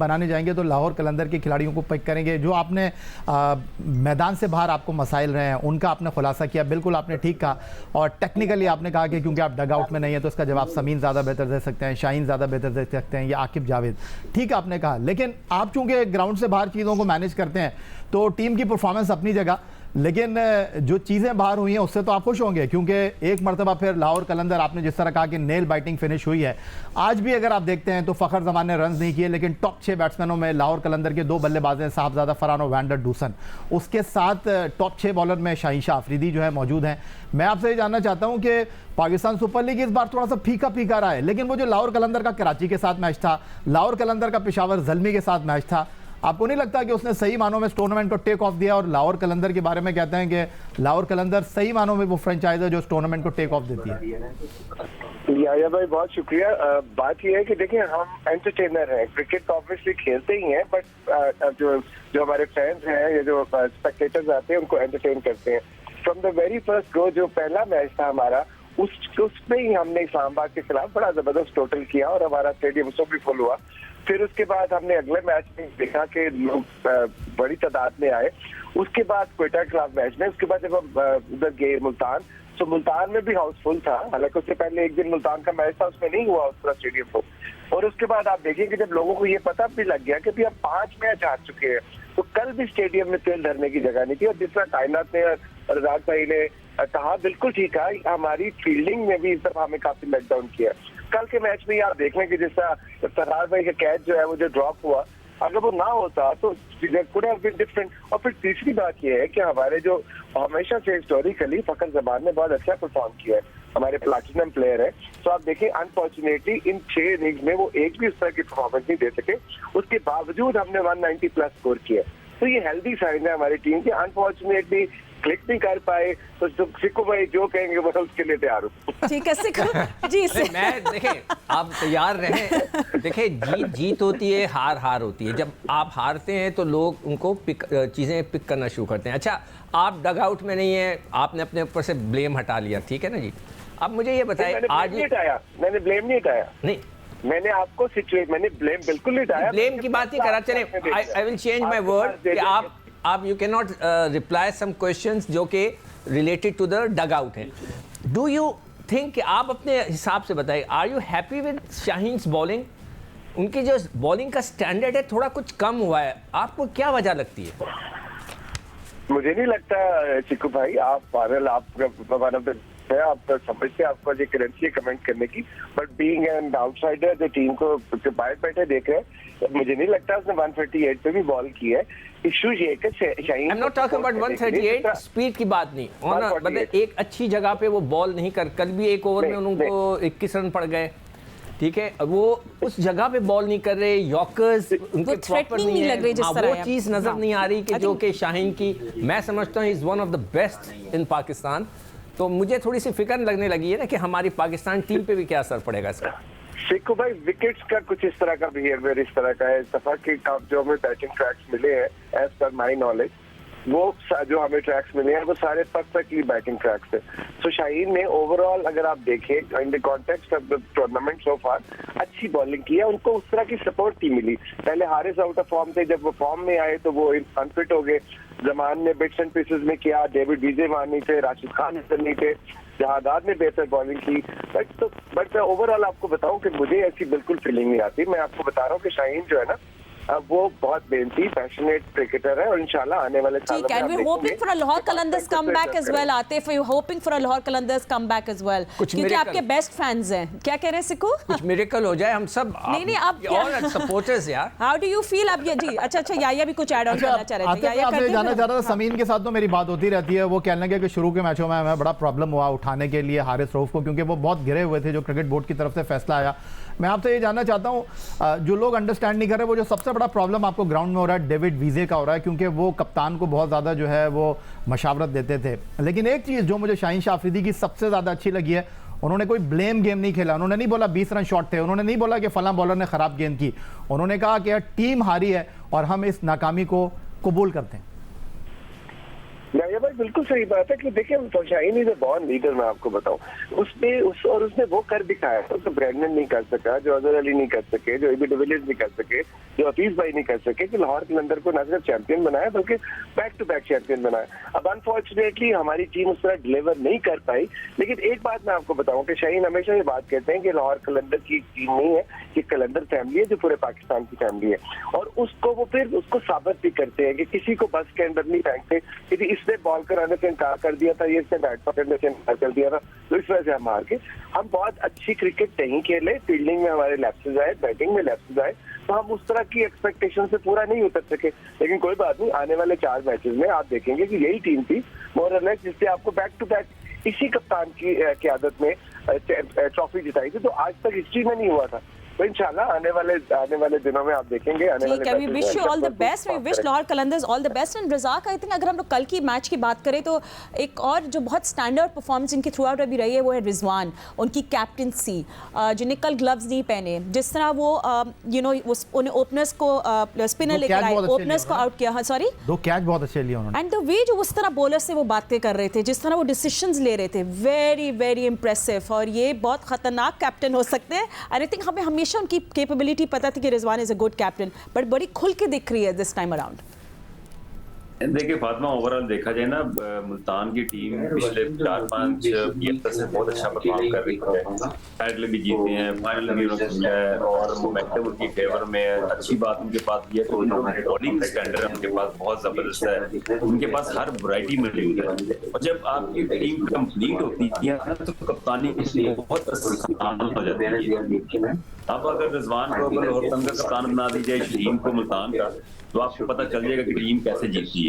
बनाने जाएंगे तो लाहौर कलंदर के खिलाड़ियों को पिक करेंगे। जो आपने मैदान से बाहर आपको मसाइल रहे हैं उनका आपने खुलासा किया, बिल्कुल आपने ठीक कहा। और टेक्निकली आपने कहा कि क्योंकि आप डग आउट में नहीं है तो इसका जवाब समीन ज़्यादा बेहतर दे सकते हैं, शाहीन ज़्यादा बेहतर दे सकते हैं या आकिब जावेद, ठीक आपने कहा। लेकिन आप चूंकि ग्राउंड से बाहर चीज़ों को मैनेज करते हैं तो टीम की परफॉर्मेंस अपनी जगह, लेकिन जो चीज़ें बाहर हुई हैं उससे तो आप खुश होंगे क्योंकि एक मरतबा फिर लाहौर कलंदर आपने जिस तरह कहा कि नेल बाइटिंग फिनिश हुई है। आज भी अगर आप देखते हैं तो फ़खर जमान ने रन नहीं किए, लेकिन टॉप 6 बैट्समैनों में लाहौर कलंदर के 2 बल्लेबाज हैं, साहबजादा फरहान और वैंडर डूसन। उसके साथ टॉप 6 बॉलर में शाहीन शाह अफरीदी जो है मौजूद हैं। मैं आपसे ये जानना चाहता हूँ कि पाकिस्तान सुपर लीग इस बार थोड़ा सा फीका फीका रहा है, लेकिन वो जो लाहौर कलंदर का कराची के साथ मैच था, लाहौर कलंदर का पेशावर ज़ल्मी के साथ मैच था, आपको नहीं लगता कि उसने सही मानों में इस टूर्नामेंट को टेक ऑफ दिया? और लाहौर कलंदर के बारे में कहते हैं कि लाहौर कलंदर सही मानों में वो फ्रेंचाइज है जो इस टूर्नामेंट को टेक ऑफ देती है। याया भाई बहुत शुक्रिया। बात यह है कि देखिए हम एंटरटेनर हैं, क्रिकेट ऑब्वियसली खेलते ही हैं, बट जो हमारे फैंस हैं या जो स्पेक्टेटर्स आते हैं उनको एंटरटेन करते हैं। From the very first go जो पहला मैच था हमारा उसमें ही हमने इस्लामाबाद के खिलाफ बड़ा जबरदस्त टोटल किया और हमारा स्टेडियम उसमें भी फुल हुआ। फिर उसके बाद हमने अगले मैच में देखा कि लोग बड़ी तादाद में आए। उसके बाद क्वेटा के खिलाफ मैच में, उसके बाद जब हम उधर गए मुल्तान, तो मुल्तान में भी हाउसफुल था, हालांकि उससे पहले एक दिन मुल्तान का मैच था उसमें नहीं हुआ उस पूरा स्टेडियम को। और उसके बाद आप देखेंगे जब लोगों को ये पता भी लग गया कि हम 5 मैच हार चुके हैं, तो कल भी स्टेडियम में तेल धरने की जगह नहीं थी। और जिस तरह कायनात ने और रजाक भाई ने कहा, बिल्कुल ठीक है, हमारी फील्डिंग में भी इस दफा हमें काफी लेटडाउन किया। कल के मैच में आप देख लें कि जिस तरह फरहान भाई का कैच जो है वो जो ड्रॉप हुआ, अगर वो ना होता तो कुड हैव बीन डिफरेंट। और फिर तीसरी बात यह है कि हमारे जो हमेशा से हिस्टोरिकली फखर जमान ने बहुत अच्छा परफॉर्म किया है, हमारे प्लैटिनम प्लेयर है। तो आप देखें अनफॉर्चुनेटली इन 6 इनिंग्स में वो एक भी उस तरह की परफॉर्मेंस नहीं दे सके, उसके बावजूद हमने 190 प्लस स्कोर किया। तो ये हेल्दी साइन है हमारी टीम की। अनफॉर्चुनेटली क्लिक नहीं कर पाए तो सिक्कू भाई जो कहेंगे वो उसके लिए तैयार हूँ। ठीक है सिक्कू जी से मैं देखें आप तैयार रहें। देखें जीत होती है, हार होती है। जब आप हारते हैं तो लोग उनको चीज़ें पिक करना शुरू करते हैं। अच्छा आप डग आउट में नहीं है, आपने अपने ऊपर से ब्लेम हटा लिया, ठीक है ना जी। अब मुझे ये बताएं, आज मैंने ब्लेम नहीं हटाया, नहीं मैंने आपको मैंने ब्लेम बिल्कुल नहीं हटाया। ब्लेम की बात ही करा। चले I will change my word कि आप you can not reply some questions जो कि related to the dugout हैं। डू यू थिंक कि आप अपने हिसाब से बताइए, are you happy with Shaheen's bowling? उनकी जो बॉलिंग का स्टैंडर्ड है थोड़ा कुछ कम हुआ है, आपको क्या वजह लगती है? मुझे नहीं लगता चिक्कू भाई, आप पागल, आप आप समझते हैं आपको ये करेंसी है कमेंट करने की, बट बीइंग एन आउटसाइडर जो टीम को बाहर बैठे देख रहे हैं, मुझे नहीं लगता उसने 138 पे भी बॉल की है। इशू ये कि Shaheen, I am not talking about 138 speed की बात नहीं, मतलब एक अच्छी जगह पे वो बॉल नहीं कर, कल भी एक ओवर में उनको 21 रन पड़ गए, ठीक है। वो उस जगह पे बॉल नहीं कर रहे, यॉर्कर्स उनके प्रॉपर नहीं है, वो चीज़ नजर नहीं आ रही कि जो कि शाहीन की मैं समझता हूँ is one of the best in Pakistan. तो मुझे थोड़ी सी फिक्र लगने लगी है ना कि हमारी पाकिस्तान टीम पे भी क्या असर पड़ेगा इसका। सिक्कू भाई विकेट्स का कुछ इस तरह का बिहेवियर इस तरह का है, सफर के जो हमें बैटिंग ट्रैक्स मिले हैं एज पर माई नॉलेज, वो जो हमें ट्रैक्स मिले हैं वो सारे परफेक्टली बैटिंग ट्रैक्स है। सो शाहीन ने ओवरऑल अगर आप देखें in the context of the tournament so far अच्छी बॉलिंग की है, उनको उस तरह की सपोर्ट नहीं मिली। पहले हारिस आउट ऑफ फॉर्म थे, जब वो फॉर्म में आए तो वो अनफिट हो गए। जमान ने बिट्स एंड पीसेस में किया, डेविड विजय मान नहीं थे, राशिद खान नहीं थे, जहादाद ने बेहतर बॉलिंग की। बट ओवरऑल आपको बताऊं कि मुझे ऐसी बिल्कुल फीलिंग नहीं आती। मैं आपको बता रहा हूँ कि शाहीन जो है ना वो बहुत मेहनती पैशनेट क्रिकेटर है और इंशाल्लाह आने वाले सालों में we're hoping for a Lahore Qalandars comeback as well। Atif, we're hoping for a Lahore Qalandars comeback as well, क्योंकि आपके बेस्ट फैंस हैं। क्या कह रहे हैं सिक्कू? कुछ मिरेकल हो जाए, हम सब नहीं अब ऑल सपोर्टर्स यार। हाउ डू यू फील अब ये जी? अच्छा याया भी कुछ ऐड ऑन करना चाह रहे थे। याया आपसे जानना चाह रहा था, समीन के साथ तो मेरी बात होती रहती है, वो कहने लगे कि शुरू के मैचों में हमें बड़ा प्रॉब्लम हुआ उठाने के लिए हारिस रऊफ को, क्योंकि वो बहुत गिरे हुए थे जो क्रिकेट बोर्ड की तरफ से फैसला आया। मैं आपसे ये जानना चाहता हूँ, जो लोग अंडरस्टैंड नहीं कर रहे, वो जो सबसे बड़ा प्रॉब्लम आपको ग्राउंड में हो रहा है डेविड विजे का हो रहा है, क्योंकि वो कप्तान को बहुत ज़्यादा जो है वो मशावरत देते थे। लेकिन एक चीज़ जो मुझे शाहीन शाह अफरीदी की सबसे ज़्यादा अच्छी लगी है, उन्होंने कोई ब्लेम गेम नहीं खेला। उन्होंने नहीं बोला 20 रन शॉट थे, उन्होंने नहीं बोला कि फलां बॉलर ने ख़राब गेंद की। उन्होंने कहा कि यार टीम हारी है और हम इस नाकामी को कबूल करते हैं। ये भाई बिल्कुल सही बात है कि देखिए Shaheen is a born leader. मैं आपको बताऊं उसने वो कर दिखाया। तो ब्रैंडन नहीं कर सका, जो अजहर अली नहीं कर सके, जो एबी डिविलियर्स नहीं कर सके, जो हफीज भाई नहीं कर सके कि लाहौर कलंदर को न सिर्फ चैंपियन बनाया बल्कि बैक टू बैक चैंपियन बनाया। अब अनफॉर्चुनेटली हमारी टीम उस तरह डिलीवर नहीं कर पाई, लेकिन एक बात मैं आपको बताऊं कि शाहीन हमेशा ये बात कहते हैं कि लाहौर कलंदर की टीम नहीं है, कि कलंदर फैमिली है जो पूरे पाकिस्तान की फैमिली है, और उसको वो फिर उसको साबित भी करते हैं कि किसी को बस के अंदर नहीं फेंकते कि इसने बॉल कराने से इनकार कर दिया था, ये इसने बैट पकड़ने से इनकार कर दिया था, तो इस वजह से हम हार के। हम बहुत अच्छी क्रिकेट नहीं खेले, फील्डिंग में हमारे लैप्सेस आए, बैटिंग में लैप्सेस आए, तो हम उस तरह की एक्सपेक्टेशन से पूरा नहीं उतर सके। लेकिन कोई बात नहीं, आने वाले 4 मैचेस में आप देखेंगे कि यही टीम थी मोर और लेस जिससे आपको बैक टू बैक इसी कप्तान की क़यादत में ट्रॉफी जिताई थी, तो आज तक हिस्ट्री में नहीं हुआ था। तो इंशाल्लाह आने वाले दिनों में आप देखेंगे ठीक है, we wish you all the best, we wish Lahore Qalandars all the best. And Razzaq, I think अगर हम लोग कल की मैच की बात करें तो एक और जो बहुत स्टैंडर्ड परफॉर्मेंस इनकी थ्रू आउट अभी रही है वो है रिजवान, उनकी कैप्टनसी, जिन्हें कल ग्लव्स नहीं पहने, जिस तरह वो उन्हें ओपनर्स को स्पिनर लेकर आए, ओपनर्स को आउट किया। हाँ सॉरी, 2 कैच बहुत अच्छे लिए उन्होंने, एंड द वे जो उस तरह बॉलर से वो बातें कर रहे थे, जिस तरह वो डिसीजंस ले रहे थे, वेरी वेरी इंप्रेसिव। और ये बहुत खतरनाक कैप्टन हो सकते हैं। आई थिंक हमें हमेशा उनकी कैपेबिलिटी पता थी कि Rizwan is a good captain, but बड़ी खुल के दिख रही है दिस टाइम अराउंड। देखिए फातिमा, ओवरऑल देखा जाए ना, मुल्तान की टीम पिछले 4-5 ईयर से बहुत अच्छा परफॉर्म कर रही है, टाइटल भी जीते हैं, फाइनल भी उन्होंने जीता है और मोमेंटम उनकी फेवर में है। अच्छी बात उनके पास ये है कि बॉलिंग स्टैंडर्ड उनके पास बहुत जबरदस्त है, उनके पास हर वैरायटी मौजूद है। और जब आपकी टीम कंप्लीट होती है तो कप्तानी बहुत आसान हो जाती है। अब अगर रिजवान को अगर और का कप्तान बना दी जाए, शहीन को मुल्तान का, तो आपको पता चल जाएगा कि टीम कैसे जीतती है।